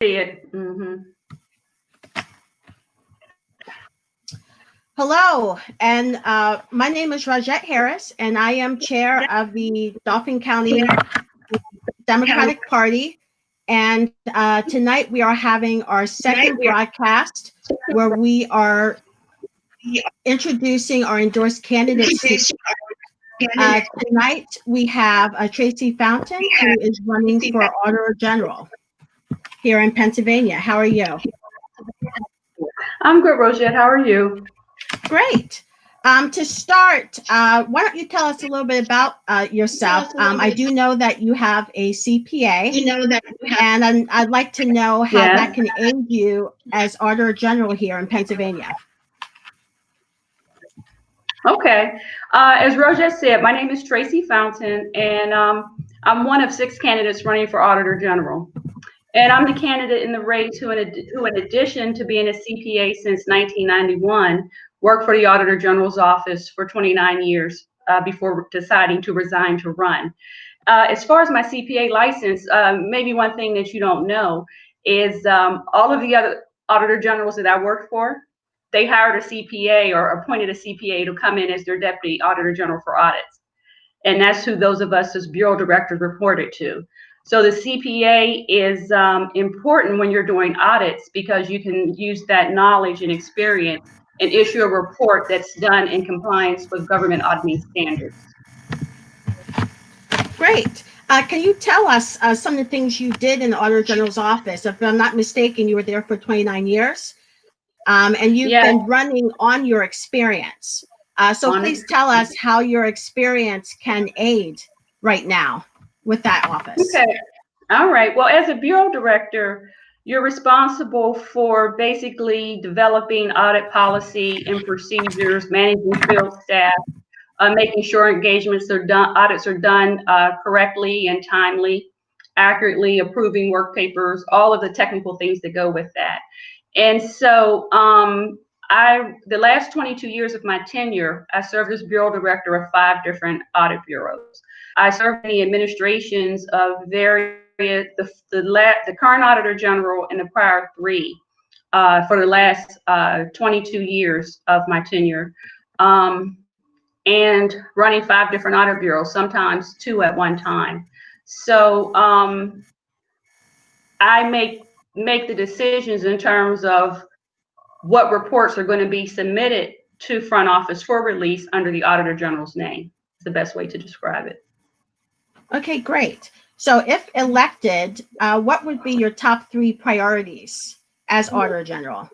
See it. Mm-hmm. Hello, and my name is Rogette Harris, and I am chair of the Dauphin County Democratic Party. And tonight we are having our second broadcast where we are introducing our endorsed candidates. Tonight we have Tracie Fountain, who is running for Auditor General here in Pennsylvania. How are you? I'm good, Rogette. How are you? Great. To start, why don't you tell us a little bit about yourself? I do know that you have a C.P.A. And I'd like to know how that can aid you as Auditor General here in Pennsylvania. Okay. As Rogette said, my name is Tracie Fountain, and I'm one of 6 candidates running for Auditor General. And I'm the candidate in the race who, in addition to being a C.P.A. since 1991, worked for the Auditor General's office for 29 years before deciding to resign to run. As far as my C.P.A. license, maybe one thing that you don't know is all of the other Auditor Generals that I worked for, they hired a C.P.A. or appointed a C.P.A. to come in as their Deputy Auditor General for audits. And that's who those of us as Bureau Directors reported to. So the C.P.A. is important when you're doing audits because you can use that knowledge and experience and issue a report that's done in compliance with government auditing standards. Great. Can you tell us some of the things you did in the Auditor General's office? If I'm not mistaken, you were there for 29 years, and you've been running on your experience. So please tell us how your experience can aid right now with that office. Okay. All right. Well, as a Bureau Director, you're responsible for basically developing audit policy and procedures, managing field staff, making sure engagements are done, audits are done correctly and timely, accurately, approving work papers, all of the technical things that go with that. And so the last 22 years of my tenure, I served as Bureau Director of 5 different audit bureaus. I served in the administrations of the current Auditor General and the prior 3 for the last 22 years of my tenure. And running 5 different audit bureaus, sometimes 2 at one time. So I make the decisions in terms of what reports are going to be submitted to front office for release under the Auditor General's name. It's the best way to describe it. Okay, great. So if elected, what would be your top 3 priorities as Auditor General?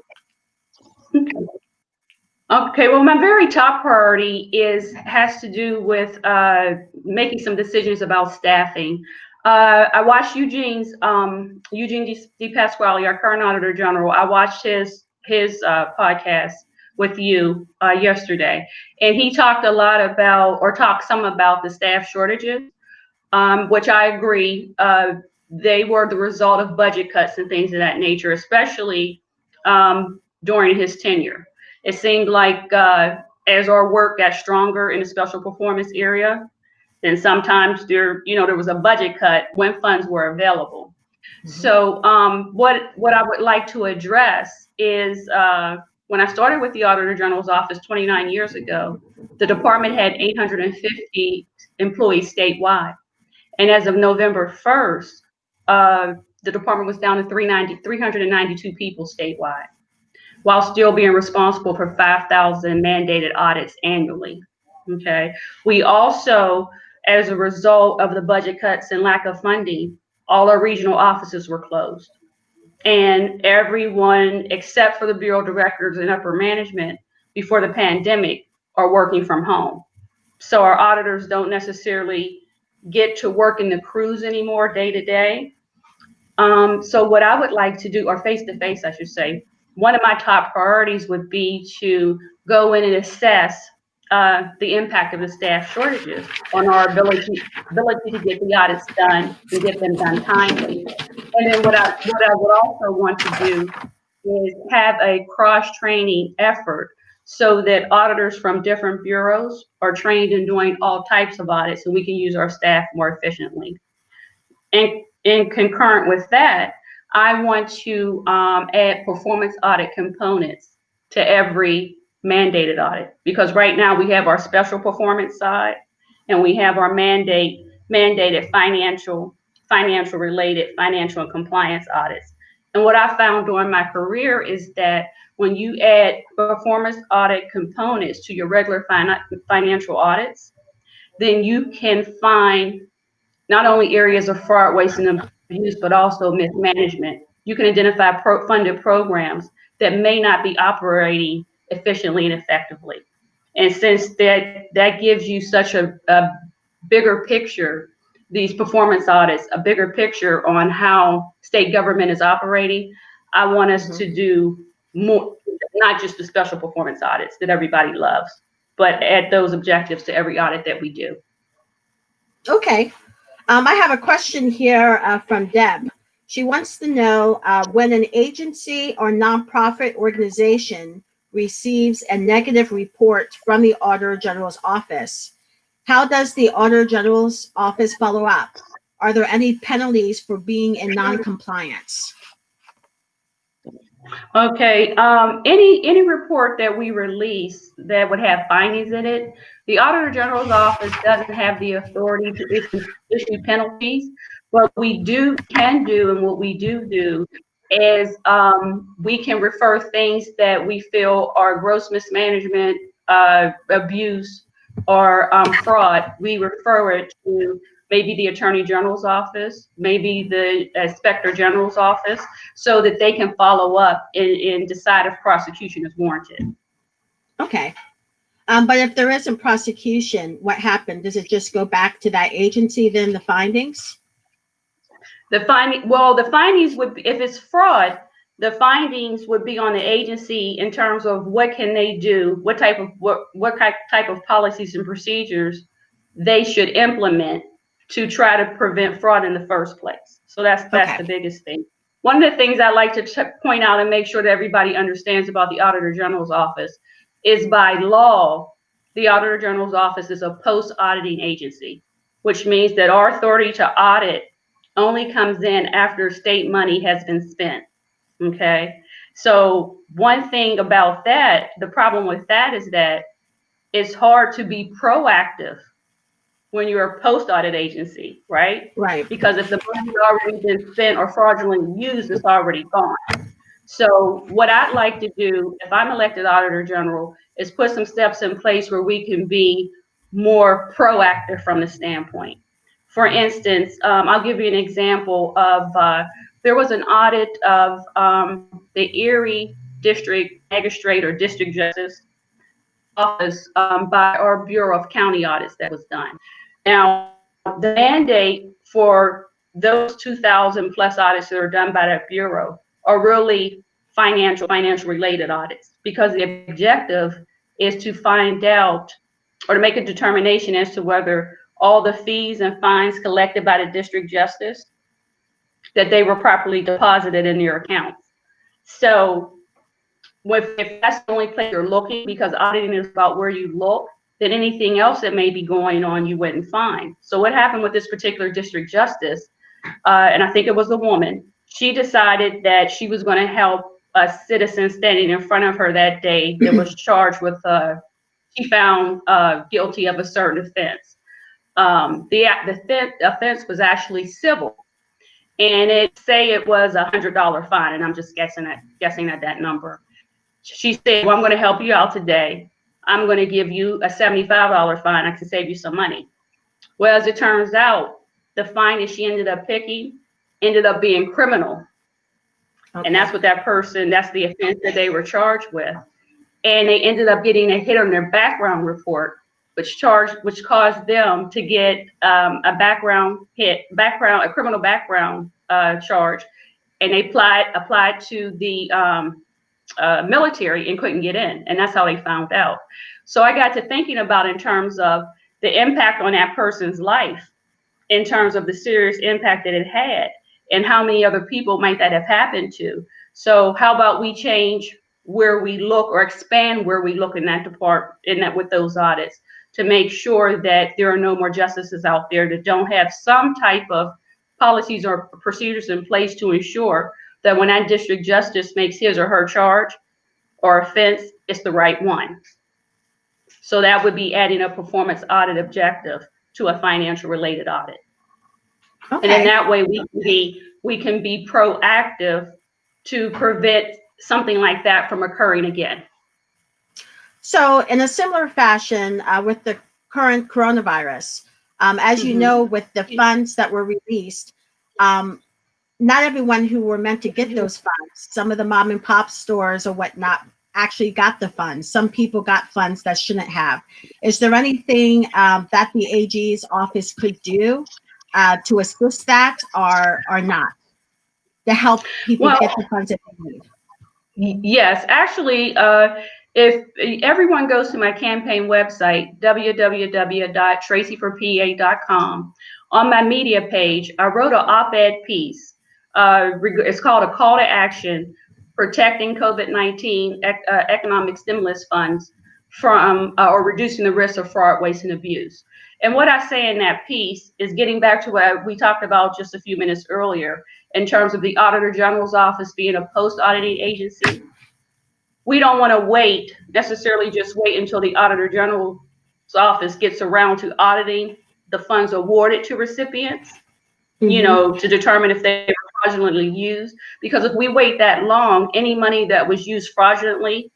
Okay, well, my very top priority has to do with making some decisions about staffing. I watched Eugene DePasquale, our current Auditor General. I watched his podcast with you yesterday, and he talked some about the staff shortages, which I agree. They were the result of budget cuts and things of that nature, especially during his tenure. It seemed like as our work got stronger in the special performance area, then sometimes there was a budget cut when funds were available. Mm-hmm. So what I would like to address is when I started with the Auditor General's office 29 years ago, the department had 850 employees statewide. And as of November 1st, the department was down to 392 people statewide, while still being responsible for 5,000 mandated audits annually. Okay. We also, as a result of the budget cuts and lack of funding, all our regional offices were closed. And everyone except for the Bureau Directors and upper management before the pandemic are working from home. So our auditors don't necessarily get to work in the crews anymore day to day. So what I would like to do, or face to face, I should say, one of my top priorities would be to go in and assess the impact of the staff shortages on our ability to get the audits done and get them done timely. And then what I would also want to do is have a cross-training effort so that auditors from different bureaus are trained in doing all types of audits so we can use our staff more efficiently. And concurrent with that, I want to add performance audit components to every mandated audit, because right now we have our special performance side and we have our mandated financial related financial and compliance audits. And what I found during my career is that when you add performance audit components to your regular financial audits, then you can find not only areas of fraud, waste, and abuse, but also mismanagement. You can identify funded programs that may not be operating efficiently and effectively. And since that gives you such a bigger picture, these performance audits, a bigger picture on how state government is operating, I want us to do more, not just the special performance audits that everybody loves, but add those objectives to every audit that we do. Okay. I have a question here from Deb. She wants to know when an agency or nonprofit organization receives a negative report from the Auditor General's office, how does the Auditor General's office follow up? Are there any penalties for being in non-compliance? Okay, any report that we release that would have findings in it, the Auditor General's office doesn't have the authority to issue penalties. What we can do, and what we do is we can refer things that we feel are gross mismanagement, abuse, or fraud. We refer it to maybe the Attorney General's office, maybe the Inspector General's office, so that they can follow up and decide if prosecution is warranted. Okay. But if there isn't prosecution, what happened? Does it just go back to that agency, then the findings? The findings would be, if it's fraud, the findings would be on the agency in terms of what can they do, what type of policies and procedures they should implement to try to prevent fraud in the first place. So that's the biggest thing. One of the things I like to point out and make sure that everybody understands about the Auditor General's office is, by law, the Auditor General's office is a post-auditing agency, which means that our authority to audit only comes in after state money has been spent. Okay. So one thing about that, the problem with that is that it's hard to be proactive when you're a post-audit agency, right? Right. Because if the money's already been spent or fraudulently used, it's already gone. So what I'd like to do, if I'm elected Auditor General, is put some steps in place where we can be more proactive from the standpoint. For instance, I'll give you an example of, there was an audit of the Erie District Magistrate or District Justice office by our Bureau of County Audits that was done. Now, the mandate for those 2,000 plus audits that are done by that bureau are really financial related audits, because the objective is to find out or to make a determination as to whether all the fees and fines collected by the district justice, that they were properly deposited in their accounts. So if that's the only place you're looking, because auditing is about where you look, then anything else that may be going on, you wouldn't find. So what happened with this particular district justice, and I think it was a woman, she decided that she was going to help a citizen standing in front of her that day that was charged with, she found guilty of a certain offense. The offense was actually civil, and it was $100 fine, and I'm just guessing at that number. She said, well, I'm going to help you out today. I'm going to give you a $75 fine. I can save you some money. Well, as it turns out, the fine that she ended up picking ended up being criminal. Okay. And that's the offense that they were charged with. And they ended up getting a hit on their background report, which caused them to get a criminal background charge. And they applied to the military and couldn't get in, and that's how they found out. So I got to thinking about, in terms of the impact on that person's life, in terms of the serious impact that it had, and how many other people might that have happened to. So how about we change where we look, or expand where we look in that with those audits, to make sure that there are no more justices out there that don't have some type of policies or procedures in place to ensure that when that district justice makes his or her charge or offense, it's the right one. So that would be adding a performance audit objective to a financial related audit. Okay. And in that way, we can be proactive to prevent something like that from occurring again. So in a similar fashion, with the current coronavirus, as you know, with the funds that were released, not everyone who were meant to get those funds, some of the mom and pop stores or whatnot actually got the funds. Some people got funds that shouldn't have. Is there anything that the AG's office could do to assist that or not, to help people get the funds that they need? Yes, actually, if everyone goes to my campaign website, www.tracieforpa.com, on my media page, I wrote an op-ed piece. It's called A Call to Action, Protecting COVID-19 Economic Stimulus Funds from or Reducing the Risk of Fraud, Waste, and Abuse. And what I say in that piece is getting back to what we talked about just a few minutes earlier, in terms of the Auditor General's office being a post-auditing agency. We don't want to necessarily just wait until the Auditor General's office gets around to auditing the funds awarded to recipients, to determine if they were fraudulently used. Because if we wait that long, any money that was used fraudulently,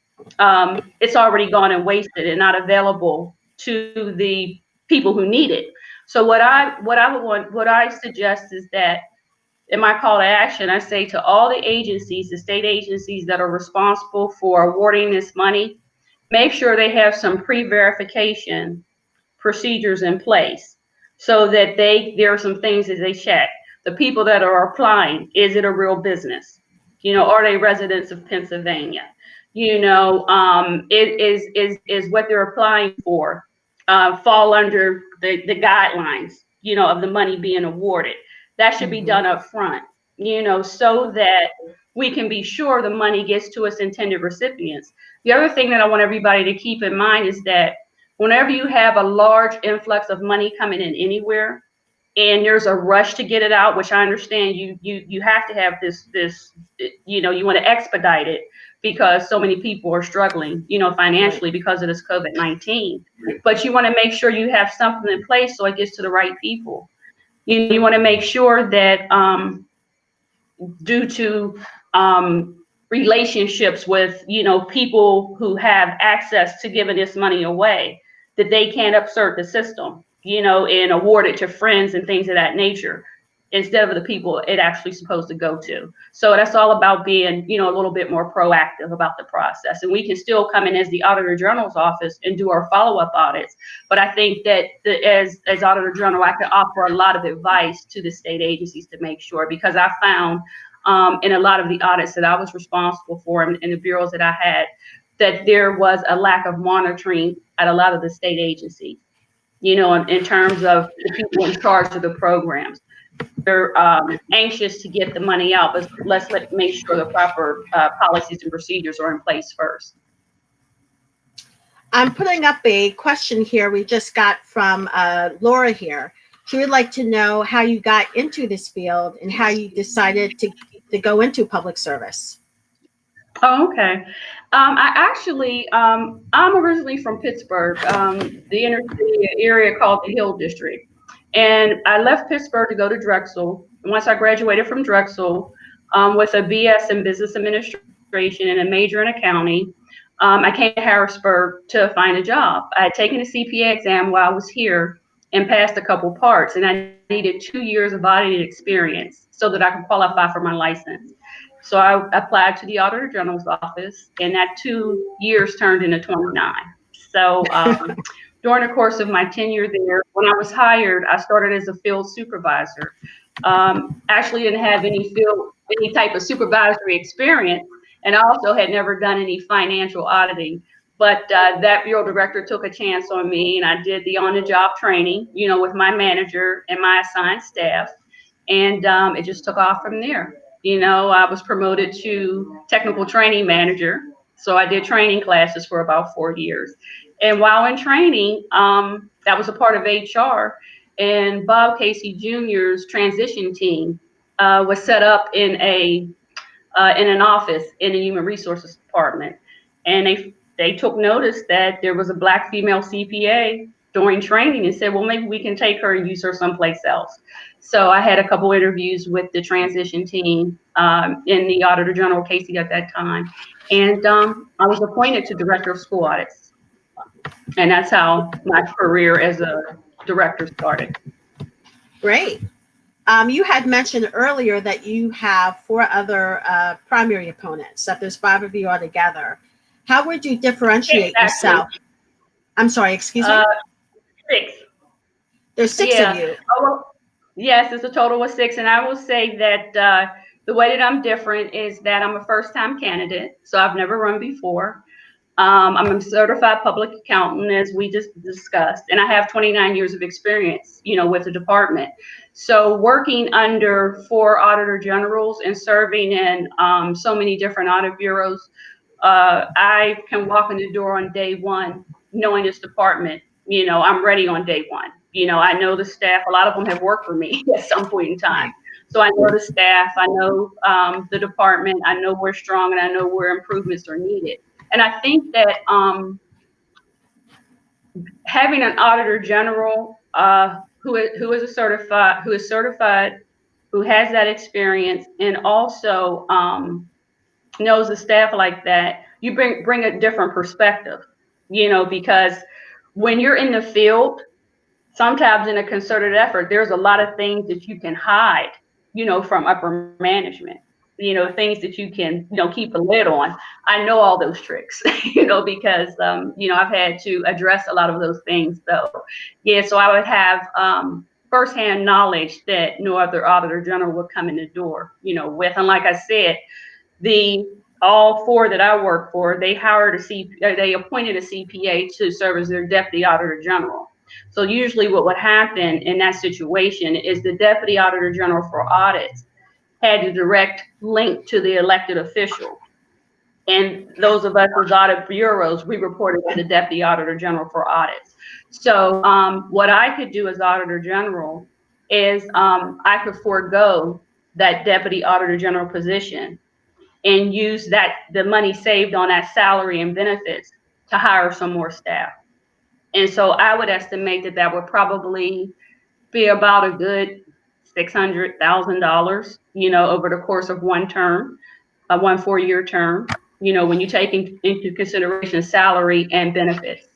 it's already gone and wasted and not available to the people who need it. So what I suggest is that in my call to action, I say to all the agencies, the state agencies that are responsible for awarding this money, make sure they have some pre-verification procedures in place so that there are some things that they check. The people that are applying, is it a real business? Are they residents of Pennsylvania? Is what they're applying for fall under the guidelines, of the money being awarded. That should be done up front, so that we can be sure the money gets to its intended recipients. The other thing that I want everybody to keep in mind is that whenever you have a large influx of money coming in anywhere, and there's a rush to get it out, which I understand you have to have this, you want to expedite it because so many people are struggling, financially because of this COVID-19. But you want to make sure you have something in place so it gets to the right people. You want to make sure that due to relationships with, people who have access to giving this money away, that they can't upsert the system, and award it to friends and things of that nature instead of the people it actually supposed to go to. So that's all about being, a little bit more proactive about the process. And we can still come in as the Auditor General's office and do our follow-up audits. But I think that as Auditor General, I can offer a lot of advice to the state agencies to make sure, because I found in a lot of the audits that I was responsible for and the bureaus that I had, that there was a lack of monitoring at a lot of the state agencies, in terms of the people in charge of the programs. They're anxious to get the money out, but let's make sure the proper policies and procedures are in place first. I'm putting up a question here we just got from Laura here. She would like to know how you got into this field and how you decided to go into public service. Oh, okay. I'm originally from Pittsburgh, the inner city area called the Hill District. And I left Pittsburgh to go to Drexel. Once I graduated from Drexel with a BS in business administration and a major in accounting, I came to Harrisburg to find a job. I had taken a C.P.A. exam while I was here and passed a couple parts, and I needed 2 years of auditing experience so that I could qualify for my license. So I applied to the Auditor General's office, and that 2 years turned into 29. So during the course of my tenure there, when I was hired, I started as a field supervisor. Actually didn't have any type of supervisory experience, and I also had never done any financial auditing. But that bureau director took a chance on me, and I did the on-the-job training, with my manager and my assigned staff, and it just took off from there. I was promoted to technical training manager, so I did training classes for about 4 years. And while in training, that was a part of HR, and Bob Casey Jr.'s transition team was set up in a in an office in the Human Resources Department, and they took notice that there was a Black female CPA during training and said, well, maybe we can take her and use her someplace else. So I had a couple interviews with the transition team in the Auditor General Casey at that time, and I was appointed to Director of School Audits, and that's how my career as a director started. Great. You had mentioned earlier that you have 4 other primary opponents, that there's 5 of you altogether. How would you differentiate yourself? I'm sorry, excuse me? 6. There's 6 of you. Oh, well, yes, it's a total of 6. And I will say that the way that I'm different is that I'm a first-time candidate, so I've never run before. I'm a certified public accountant, as we just discussed, and I have 29 years of experience, with the department. So working under 4 auditor generals and serving in so many different audit bureaus, I can walk in the door on day one, knowing this department. I'm ready on day one. I know the staff. A lot of them have worked for me at some point in time. So I know the staff. I know the department. I know we're strong, and I know where improvements are needed. And I think that having an auditor general who is certified, who has that experience, and also knows the staff like that, you bring a different perspective, because when you're in the field, sometimes in a concerted effort, there's a lot of things that you can hide, from upper management, things that you can, keep a lid on. I know all those tricks, because, I've had to address a lot of those things. So, yeah, so I would have firsthand knowledge that no other auditor general would come in the door, with. And like I said, all 4 that I work for, they appointed a CPA to serve as their deputy auditor general. So usually what would happen in that situation is the deputy auditor general for audits had a direct link to the elected official. And those of us as audit bureaus, we reported to the deputy auditor general for audits. So what I could do as auditor general is I could forego that deputy auditor general position and use the money saved on that salary and benefits to hire some more staff. And so I would estimate that would probably be about a good $600,000, over the course of one term, one 4-year term, when you take into consideration salary and benefits.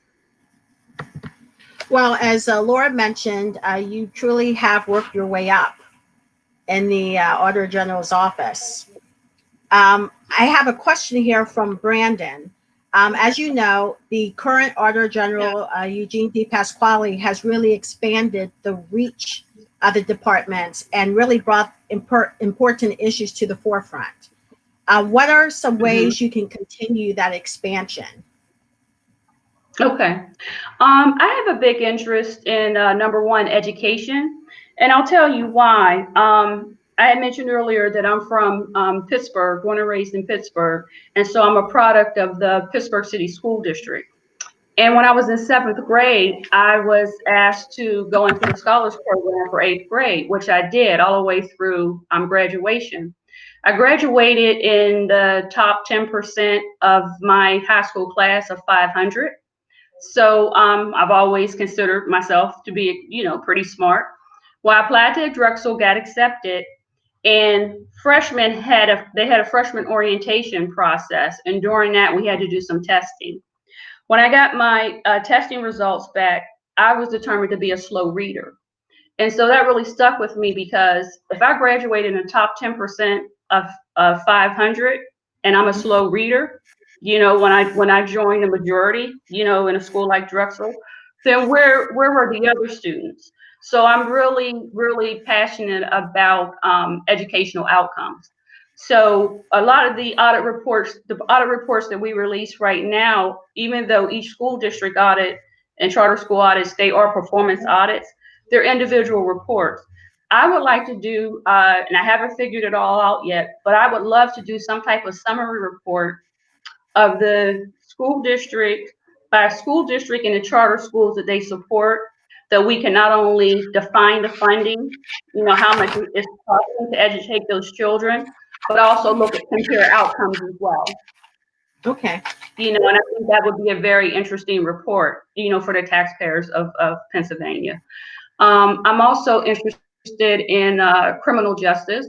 Well, as Laura mentioned, you truly have worked your way up in the Auditor General's office. I have a question here from Brandon. As you know, the current Auditor General, Eugene D. Pasquale, has really expanded the reach of the departments and really brought important issues to the forefront. What are some ways you can continue that expansion? Okay. I have a big interest in number one, education, and I'll tell you why. I had mentioned earlier that I'm from Pittsburgh, born and raised in Pittsburgh, and so I'm a product of the Pittsburgh City School District. And when I was in 7th grade, I was asked to go into the scholars program for 8th grade, which I did all the way through graduation. I graduated in the top 10% of my high school class of 500. So I've always considered myself to be, pretty smart. Well, I applied to Drexel, got accepted, and freshmen had a freshman orientation process, and during that we had to do some testing. When I got my testing results back, I was determined to be a slow reader. And so that really stuck with me, because if I graduated in the top 10% of 500 and I'm a slow reader, when I joined the majority, in a school like Drexel, then where were the other students? So I'm really, really passionate about educational outcomes. So a lot of the audit reports that we release right now, even though each school district audit and charter school audits, they are performance audits, they're individual reports. I would like to do, and I haven't figured it all out yet, but I would love to do some type of summary report of the school district, by school district and the charter schools that they support, that we can not only define the funding, how much it's costing to educate those children, but also compare outcomes as well. Okay. And I think that would be a very interesting report, for the taxpayers of Pennsylvania. I'm also interested in criminal justice,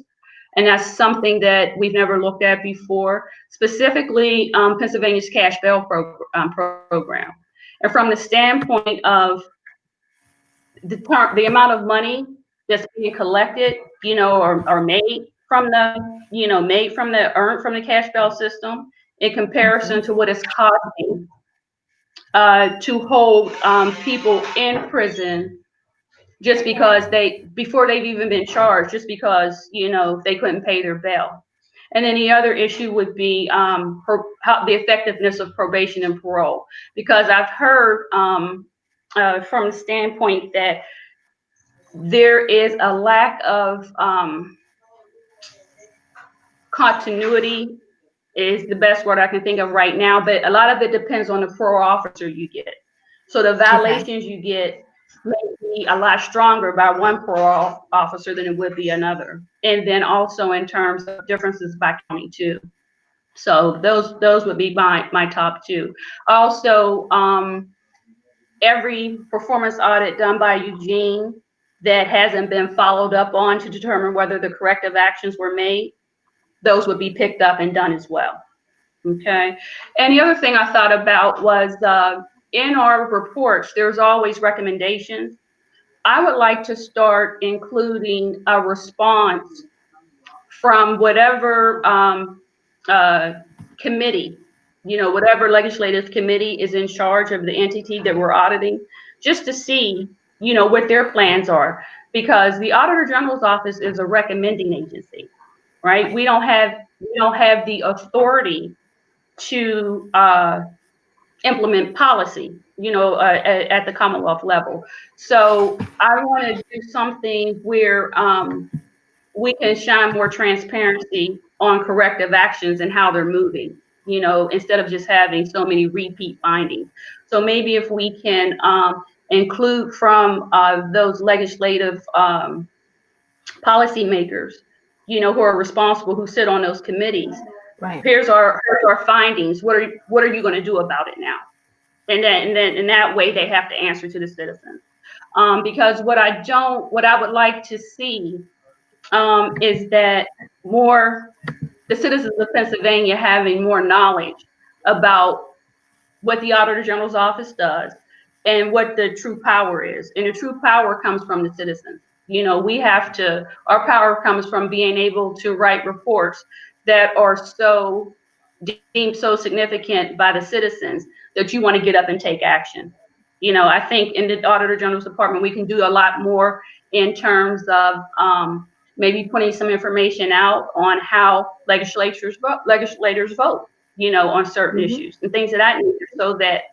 and that's something that we've never looked at before, specifically Pennsylvania's cash bail program. And from the standpoint of the amount of money that's being collected, or made from earned from the cash bail system in comparison to what it's costing to hold people in prison just because before they've even been charged, just because they couldn't pay their bail. And then the other issue would be the effectiveness of probation and parole, because I've heard from the standpoint that there is a lack of continuity, is the best word I can think of right now, but a lot of it depends on the parole officer you get. So the violations you get may be a lot stronger by one parole officer than it would be another. And then also in terms of differences by county too. So those would be my top two. Also, every performance audit done by Eugene that hasn't been followed up on to determine whether the corrective actions were made, those would be picked up and done as well. Okay. And the other thing I thought about was in our reports, there's always recommendations. I would like to start including a response from whatever committee, whatever legislative committee is in charge of the entity that we're auditing, just to see, what their plans are. Because the Auditor General's office is a recommending agency, right? We don't have the authority to implement policy, at the Commonwealth level. So I want to do something where we can shine more transparency on corrective actions and how they're moving, instead of just having so many repeat findings. So maybe if we can include from those legislative policymakers, who are responsible, who sit on those committees. Right. Here's our findings. What are you going to do about it now? And then in that way, they have to answer to the citizens. Because what I would like to see is that the citizens of Pennsylvania having more knowledge about what the Auditor General's office does and what the true power is. And the true power comes from the citizens. Our power comes from being able to write reports that are deemed so significant by the citizens that you want to get up and take action. I think in the Auditor General's department, we can do a lot more in terms of maybe putting some information out on how legislators vote, on certain issues and things of that nature, so that,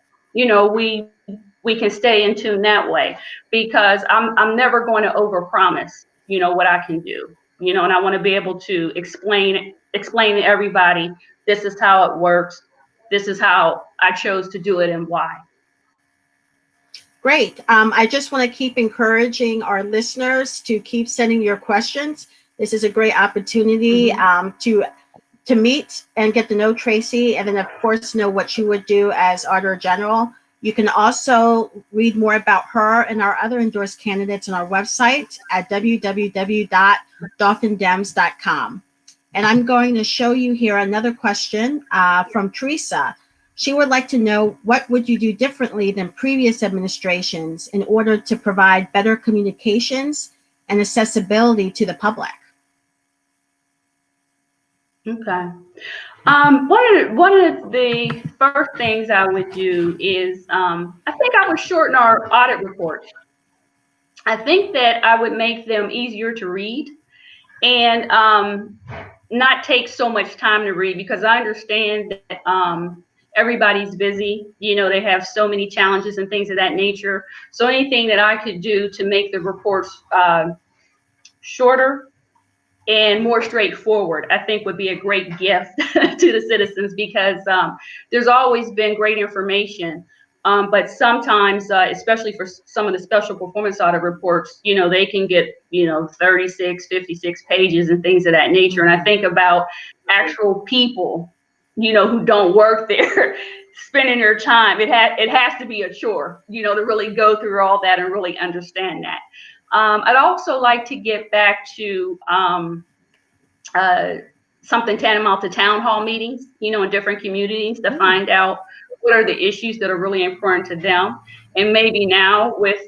we can stay in tune that way. Because I'm never going to overpromise, what I can do, and I want to be able to explain to everybody, this is how it works. This is how I chose to do it and why. Great. I just want to keep encouraging our listeners to keep sending your questions. This is a great opportunity to meet and get to know Tracie, and then of course know what she would do as Auditor General. You can also read more about her and our other endorsed candidates on our website at www.dolphindems.com. And I'm going to show you here another question from Teresa. She would like to know, what would you do differently than previous administrations in order to provide better communications and accessibility to the public? Okay. One of the first things I would do is, I think I would shorten our audit reports. I think that I would make them easier to read and not take so much time to read, because I understand that everybody's busy. They have so many challenges and things of that nature. So anything that I could do to make the reports shorter and more straightforward, I think would be a great gift to the citizens, because there's always been great information But sometimes, especially for some of the special performance audit reports, they can get, 36, 56 pages and things of that nature. And I think about actual people, who don't work there, spending their time. It has to be a chore, to really go through all that and really understand that. I'd also like to get back to something tantamount to town hall meetings, in different communities to find out what are the issues that are really important to them. And maybe now with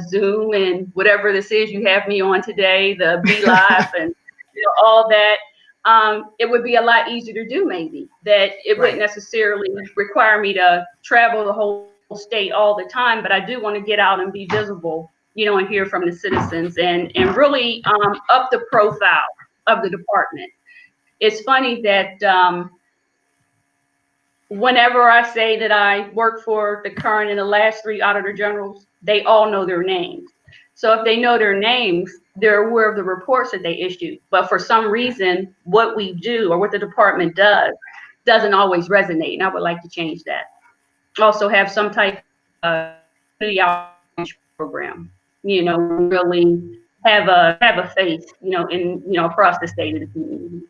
Zoom and whatever this is you have me on today, the Be Live and all that, it would be a lot easier to do maybe. That it wouldn't necessarily require me to travel the whole state all the time, but I do want to get out and be visible, and hear from the citizens and really up the profile of the department. It's funny that whenever I say that I work for the current and the last 3 auditor generals, they all know their names. So if they know their names, they're aware of the reports that they issue. But for some reason, what we do or what the department does doesn't always resonate. And I would like to change that. Also have some type of community outreach program, really have a face, across the state of the community.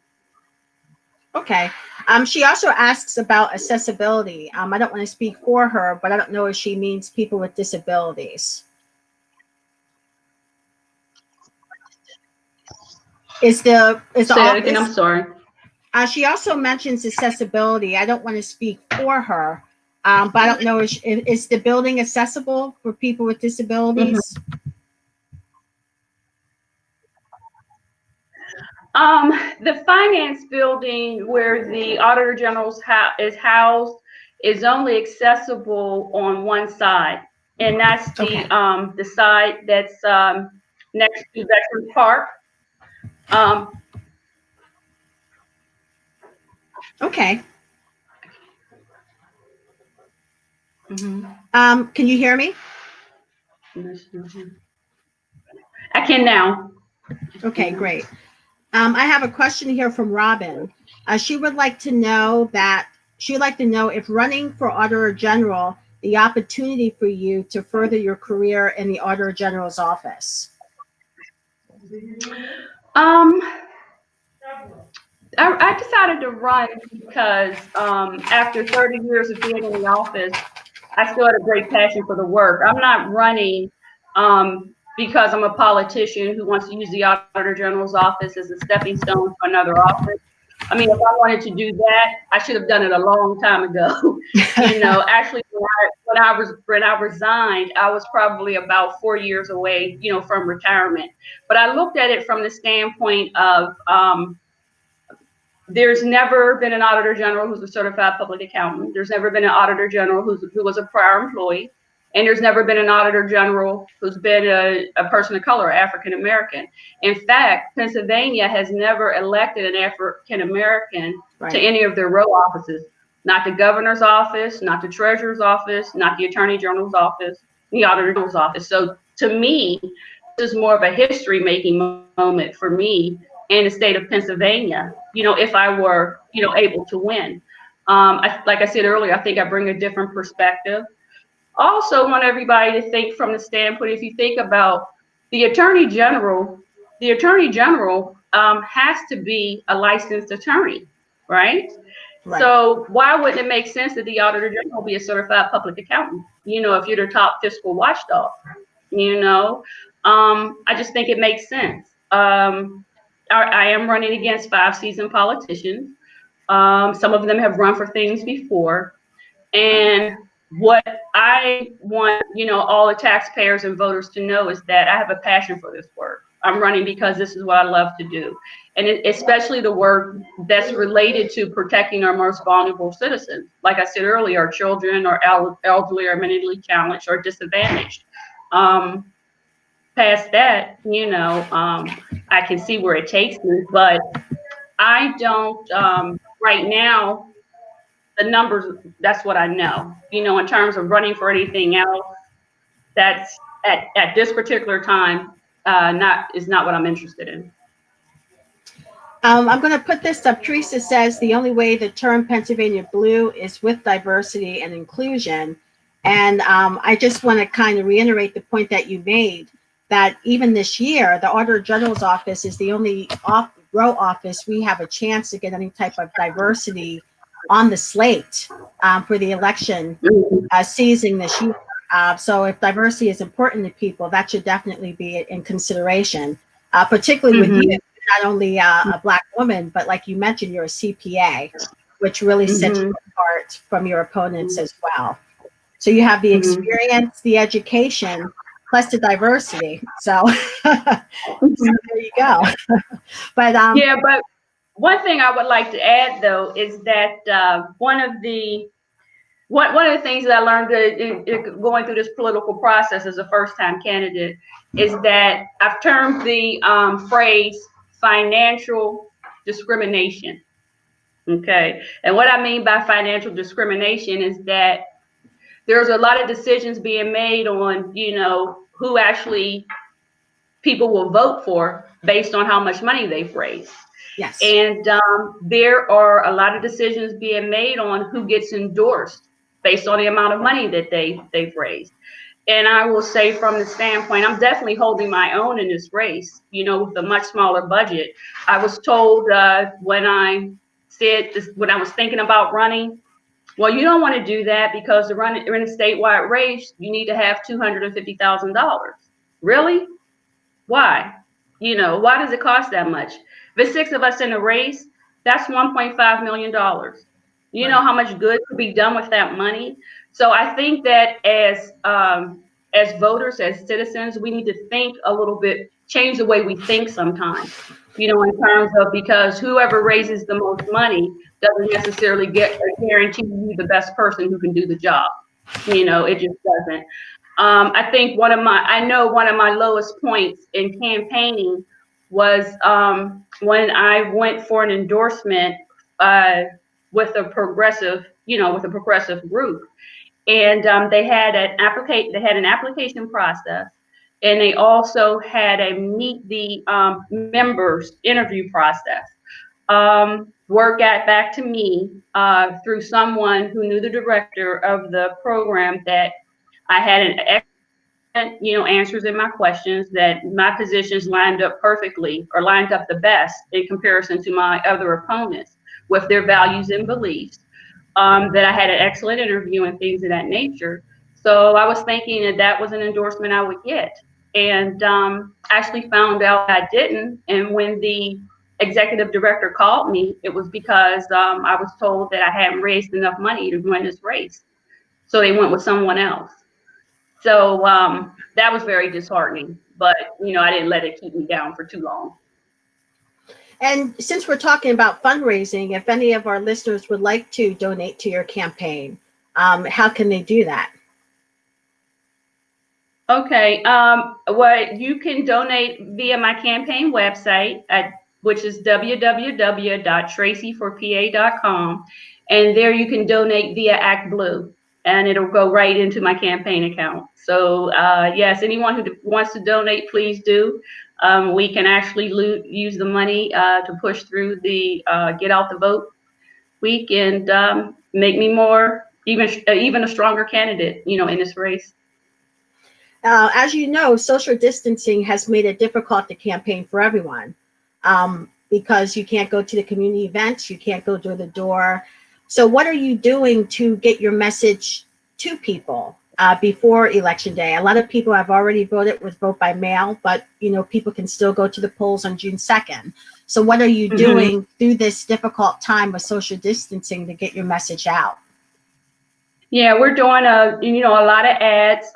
Okay. She also asks about accessibility. I don't want to speak for her, but I don't know if she means people with disabilities. Is the office? I'm sorry. She also mentions accessibility. I don't want to speak for her, but I don't know, is the building accessible for people with disabilities? The finance building where the Auditor General's is housed is only accessible on one side, and that's the side that's next to Veterans Park. Okay. Can you hear me? I can now. Okay, great. I have a question here from Robin. She would like to know if running for Auditor General, the opportunity for you to further your career in the Auditor General's office. I decided to run because after 30 years of being in the office, I still had a great passion for the work. I'm not running because I'm a politician who wants to use the Auditor General's office as a stepping stone to another office. I mean, if I wanted to do that, I should have done it a long time ago. Actually, when I resigned, I was probably about 4 years away, from retirement. But I looked at it from the standpoint of there's never been an Auditor General who's a certified public accountant. There's never been an Auditor General who was a prior employee. And there's never been an Auditor General who's been a person of color, African American. In fact, Pennsylvania has never elected an African American to any of their row offices. Not the governor's office, not the treasurer's office, not the attorney general's office, the Auditor General's office. So to me, this is more of a history-making moment for me in the state of Pennsylvania, if I were, able to win. Like I said earlier, I think I bring a different perspective. Also want everybody to think from the standpoint, if you think about the Attorney General has to be a licensed attorney, right? So why wouldn't it make sense that the Auditor General be a certified public accountant? If you're the top fiscal watchdog, I just think it makes sense. I am running against 5 seasoned politicians. Some of them have run for things before. And what I want, all the taxpayers and voters to know is that I have a passion for this work. I'm running because this is what I love to do. And especially the work that's related to protecting our most vulnerable citizens. Like I said earlier, our children, or elderly, or mentally challenged, or disadvantaged. Past that, I can see where it takes me, but I don't, right now, the numbers, that's what I know. In terms of running for anything else, that's at this particular time, is not what I'm interested in. I'm going to put this up. Teresa says the only way to turn Pennsylvania blue is with diversity and inclusion. And I just want to kind of reiterate the point that you made, that even this year, the Auditor General's office is the only row office we have a chance to get any type of diversity on the slate for the election season this year. So if diversity is important to people, that should definitely be in consideration, particularly with you, not only a Black woman, but like you mentioned, you're a CPA, which really sets you apart from your opponents as well. So you have the experience, the education, plus the diversity. So, so there you go. But yeah, but one thing I would like to add though is that one of the things that I learned going through this political process as a first-time candidate is that I've termed the phrase financial discrimination. Okay, and what I mean by financial discrimination is that there's a lot of decisions being made on, who actually people will vote for based on how much money they've raised. yes. And there are a lot of decisions being made on who gets endorsed based on the amount of money that they've raised. And I will say from the standpoint, I'm definitely holding my own in this race, with a much smaller budget. I was told when I was thinking about running, well, you don't want to do that because to run in a statewide race, you need to have $250,000. Really? Why? Why does it cost that much? If it's 6 of us in a race, that's $1.5 million. You know how much good could be done with that money? So I think that as voters, as citizens, we need to think a little bit, change the way we think sometimes, in terms of, because whoever raises the most money doesn't necessarily guarantee you the best person who can do the job. It just doesn't. I think one of my lowest points in campaigning was when I went for an endorsement with a progressive group, and they had an application process, and they also had a meet the members interview process. Word got back to me through someone who knew the director of the program that I had an excellent, answers in my questions, that my positions lined up perfectly, or lined up the best in comparison to my other opponents with their values and beliefs. That I had an excellent interview and things of that nature. So I was thinking that was an endorsement I would get, and actually found out I didn't. And when the executive director called me, it was because I was told that I hadn't raised enough money to win this race. So they went with someone else. So that was very disheartening, but I didn't let it keep me down for too long. And since we're talking about fundraising, if any of our listeners would like to donate to your campaign, how can they do that? Okay, you can donate via my campaign website, which is www.tracieforpa.com, and there you can donate via ActBlue, and it'll go right into my campaign account. So yes, anyone who wants to donate, please do. We can actually use the money to push through the Get Out the Vote week, and make me even a stronger candidate, in this race. As you know, social distancing has made it difficult to campaign for everyone, because you can't go to the community events, you can't go door to door. So what are you doing to get your message to people before Election Day? A lot of people have already voted with vote by mail, but people can still go to the polls on June 2nd. So what are you doing through this difficult time of social distancing to get your message out? Yeah, we're doing a lot of ads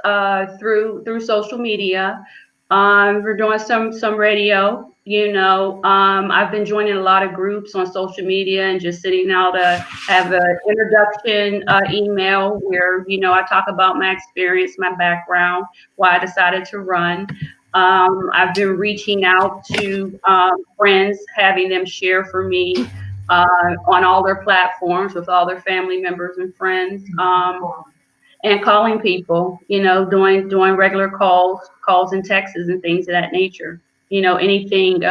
through social media. We're doing some radio. I've been joining a lot of groups on social media and just sitting out to have an introduction email where I talk about my experience, my background, why I decided to run. I've been reaching out to friends, having them share for me on all their platforms with all their family members and friends, and calling people, doing regular calls and texts and things of that nature. Anything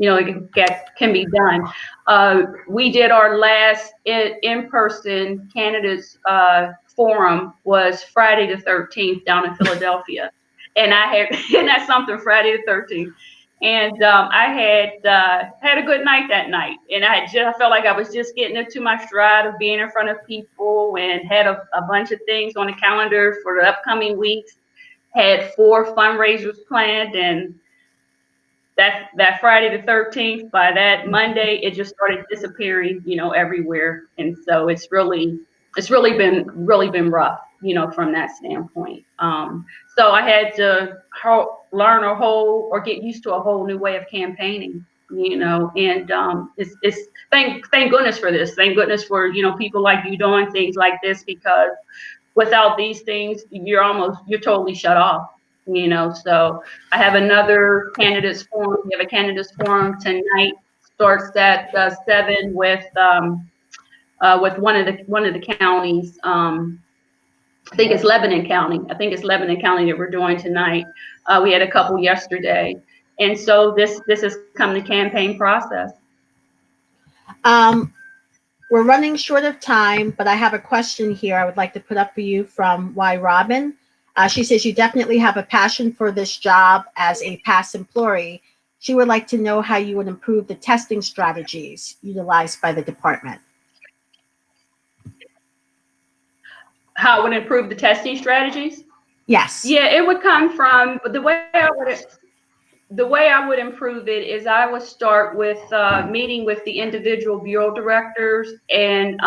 can be done. We did our last in-person candidates forum was Friday the 13th down in Philadelphia, and I had and that's something, Friday the 13th. And I had a good night that night, and I felt like I was just getting into my stride of being in front of people, and had a bunch of things on the calendar for the upcoming weeks. Had 4 fundraisers planned, and that Friday the 13th, by that Monday, it just started disappearing, everywhere. And so it's really been rough, from that standpoint. So I had to learn or get used to a whole new way of campaigning, and it's thank goodness for this. Thank goodness for, people like you doing things like this, because without these things, you're totally shut off. So I have another candidates forum. We have a candidates forum tonight. Starts at 7 with one of the counties. I think it's Lebanon County. That we're doing tonight. We had a couple yesterday, and so this has come the campaign process. We're running short of time, but I have a question here I would like to put up for you from Y. Robin. She says, you definitely have a passion for this job as a past employee. She would like to know how you would improve the testing strategies utilized by the department. How it would improve the testing strategies? Yes. Yeah, it would come from the way I would improve it is I would start with meeting with the individual bureau directors and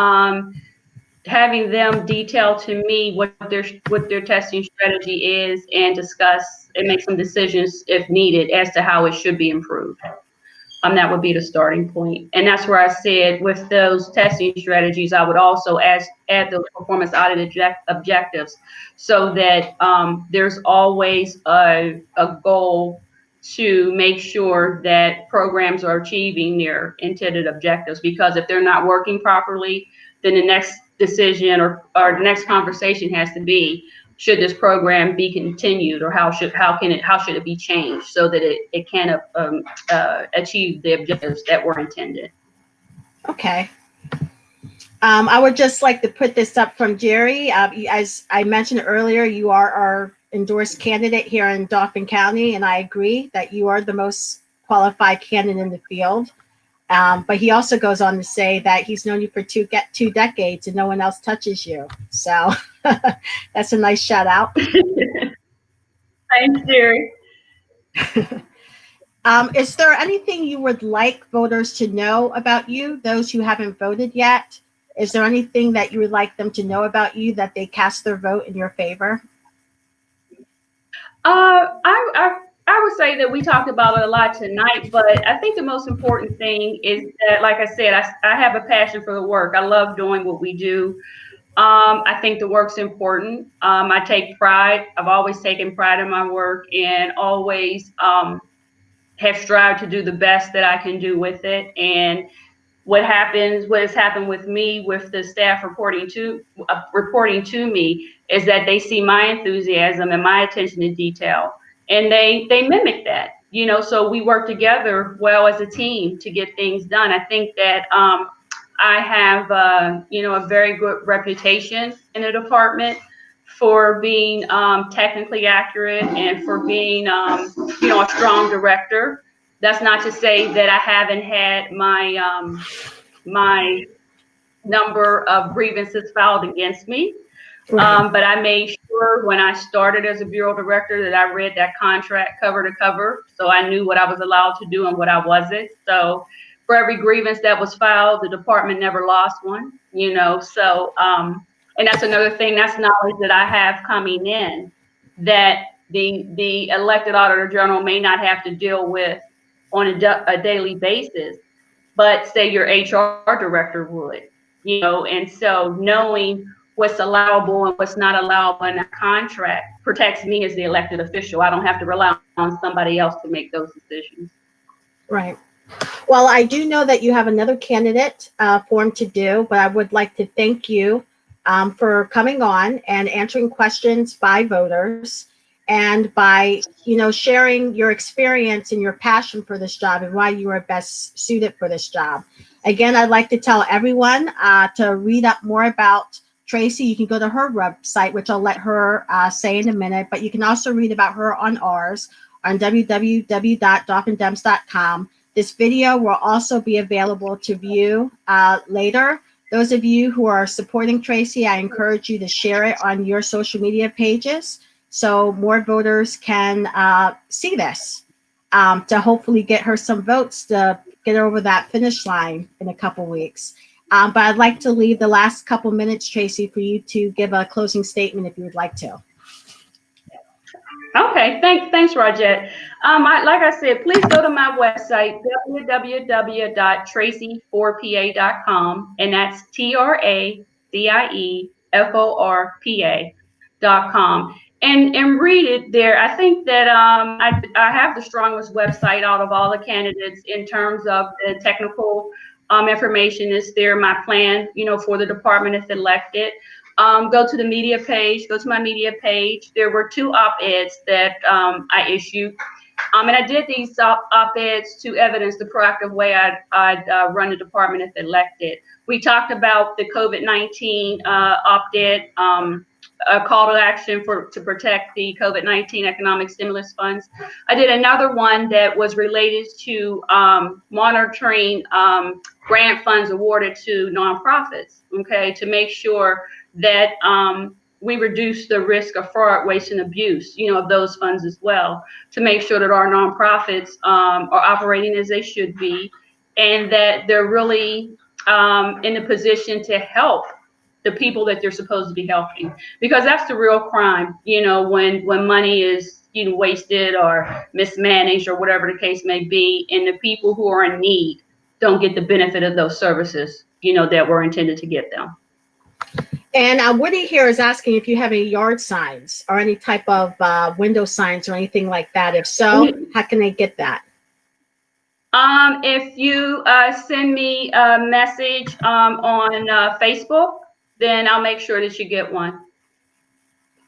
having them detail to me what their testing strategy is, and discuss and make some decisions if needed as to how it should be improved. That would be the starting point. And that's where I said with those testing strategies, I would also add those performance audit objectives, so that there's always a goal to make sure that programs are achieving their intended objectives. Because if they're not working properly, then the next decision or the next conversation has to be, should this program be continued, or how should it be changed so that it can achieve the objectives that were intended. Okay. I would just like to put this up from Jerry. As I mentioned earlier, you are our endorsed candidate here in Dauphin County, and I agree that you are the most qualified candidate in the field. But he also goes on to say that he's known you for two decades and no one else touches you. So that's a nice shout out. Thanks, Jerry. Is there anything you would like voters to know about you, those who haven't voted yet? Is there anything that you would like them to know about you that they cast their vote in your favor? I would say that we talked about it a lot tonight, but I think the most important thing is that, like I said, I have a passion for the work. I love doing what we do. I think the work's important. I take pride. I've always taken pride in my work, and always have strived to do the best that I can do with it. And what has happened with me, with the staff reporting to me, is that they see my enthusiasm and my attention to detail, and they mimic that. So we work together well as a team to get things done. I think that I have a very good reputation in the department for being technically accurate, and for being a strong director. That's not to say that I haven't had my number of grievances filed against me. Right. But I made sure when I started as a bureau director that I read that contract cover to cover, so I knew what I was allowed to do and what I wasn't. So for every grievance that was filed, the department never lost one. So and that's another thing, that's knowledge that I have coming in, that the elected auditor general may not have to deal with on a daily basis, but say your HR director would, and so knowing what's allowable and what's not allowable in a contract protects me as the elected official. I don't have to rely on somebody else to make those decisions. Right. Well, I do know that you have another candidate form to do, but I would like to thank you for coming on and answering questions by voters. and by, sharing your experience and your passion for this job and why you are best suited for this job. Again, I'd like to tell everyone to read up more about Tracie. You can go to her website, which I'll let her say in a minute, but you can also read about her on ours on www.dolphindems.com. This video will also be available to view later. Those of you who are supporting Tracie, I encourage you to share it on your social media pages so more voters can see this, to hopefully get her some votes to get over that finish line in a couple weeks. But I'd like to leave the last couple minutes, Tracie, for you to give a closing statement if you would like to. Okay, thanks, Rogette. Like I said, please go to my website, www.tracie4pa.com, and that's TRACIEFORPA.com, and read it there. I think that I have the strongest website out of all the candidates in terms of the technical information. Is there my plan, for the department if elected. Go to the media page, go to my media page. There were 2 op-eds that I issued. And I did these op-eds to evidence the proactive way I'd run the department if elected. We talked about the COVID-19 op-ed, a call to action to protect the COVID-19 economic stimulus funds. I did another one that was related to monitoring grant funds awarded to nonprofits, okay, to make sure that we reduce the risk of fraud, waste, and abuse, of those funds as well, to make sure that our nonprofits are operating as they should be, and that they're really in a position to help the people that they're supposed to be helping, because that's the real crime, when money is wasted or mismanaged or whatever the case may be, and the people who are in need don't get the benefit of those services, that were intended to get them. And Woody here is asking if you have any yard signs or any type of window signs or anything like that. If so, how can they get that? If you send me a message on Facebook, then I'll make sure that you get one.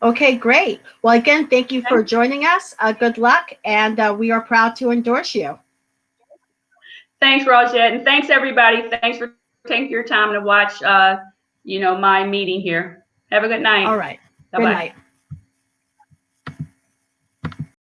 Okay, great. Well, again, thank you for joining us. Good luck, and we are proud to endorse you. Thanks, Rogette, and thanks everybody. Thanks for taking your time to watch, my meeting here. Have a good night. All right. Bye-bye. Good night.